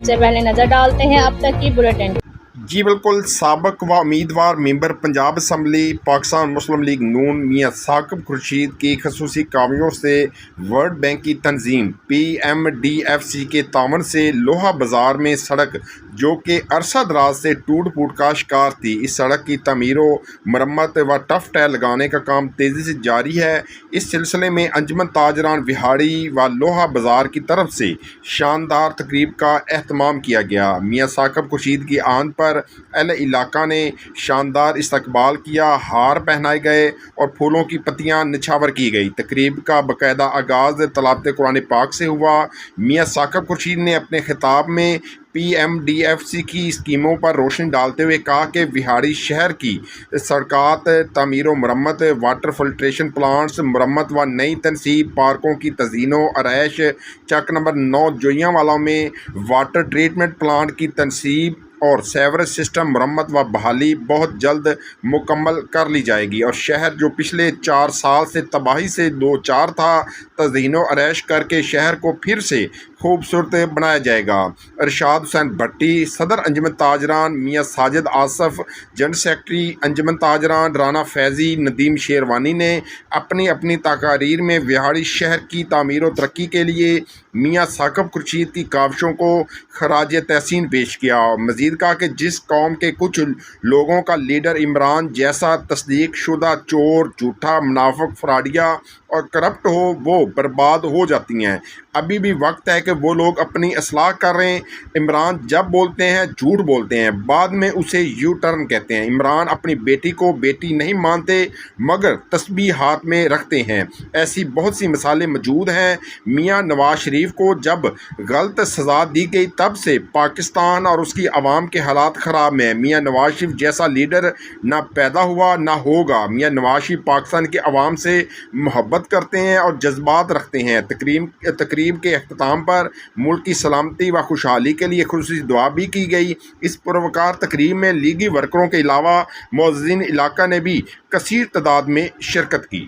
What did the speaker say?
سے پہلے نظر ڈالتے ہیں اب تک کی بلیٹن۔ جی بالکل، سابق و امیدوار ممبر پنجاب اسمبلی پاکستان مسلم لیگ نون میاں ثاقب خورشید کی خصوصی کاویوں سے ورلڈ بینک کی تنظیم PMDFC کے تعاون سے لوہا بازار میں سڑک جو کہ عرصہ دراز سے ٹوٹ پھوٹ کا شکار تھی، اس سڑک کی تعمیر و مرمت و ٹف ٹائل لگانے کا کام تیزی سے جاری ہے۔ اس سلسلے میں انجمن تاجران وہاڑی و لوہا بازار کی طرف سے شاندار تقریب کا اہتمام کیا گیا۔ میاں ثاقب خورشید کی آمد پر اہل علاقہ نے شاندار استقبال کیا، ہار پہنائے گئے اور پھولوں کی پتیاں نچھاور کی گئی۔ تقریب کا باقاعدہ آغاز تلاوت قرآن پاک سے ہوا۔ میاں ثاقب خورشید نے اپنے خطاب میں PMDFC کی اسکیموں پر روشنی ڈالتے ہوئے کہا کہ وہاڑی شہر کی سڑکات تعمیر و مرمت، واٹر فلٹریشن پلانٹس مرمت و نئی تنصیب، پارکوں کی تزئین و آرائش، چک نمبر 9 جوئیاں والا میں واٹر ٹریٹمنٹ پلانٹ کی تنصیب اور سیوریج سسٹم مرمت و بحالی بہت جلد مکمل کر لی جائے گی اور شہر جو پچھلے 4 سال سے تباہی سے دوچار تھا، تزئین و آرائش کر کے شہر کو پھر سے خوبصورت بنایا جائے گا۔ ارشاد حسین بھٹی، صدر انجمن تاجران، میاں ساجد آصف، جنرل سیکرٹری انجمن تاجران، رانا فیضی، ندیم شیروانی نے اپنی اپنی تقاریر میں وہاڑی شہر کی تعمیر و ترقی کے لیے میاں ثاقب خورشید کی کاوشوں کو خراج تحسین پیش کیا۔ مزید کہا کہ جس قوم کے کچھ لوگوں کا لیڈر عمران جیسا تصدیق شدہ چور، جھوٹا، منافق، فراڈیا اور کرپٹ ہو، وہ برباد ہو جاتی ہیں۔ ابھی بھی وقت ہے کہ وہ لوگ اپنی اصلاح کر رہے ہیں۔ عمران جب بولتے ہیں جھوٹ بولتے ہیں، بعد میں اسے یو ٹرن کہتے ہیں۔ عمران اپنی بیٹی کو بیٹی نہیں مانتے مگر تسبیح ہاتھ میں رکھتے ہیں۔ ایسی بہت سی مثالیں موجود ہیں۔ میاں نواز شریف کو جب غلط سزا دی گئی تب سے پاکستان اور اس کی عوام کے حالات خراب ہیں۔ میاں نواز شریف جیسا لیڈر نہ پیدا ہوا نہ ہوگا۔ میاں نواز شریف پاکستان کے عوام سے محبت کرتے ہیں اور جذبات رکھتے ہیں۔ تقریب کے اختتام پر ملک کی سلامتی و خوشحالی کے لیے خصوصی دعا بھی کی گئی۔ اس پروکار تقریب میں لیگی ورکروں کے علاوہ معززین علاقہ نے بھی کثیر تعداد میں شرکت کی۔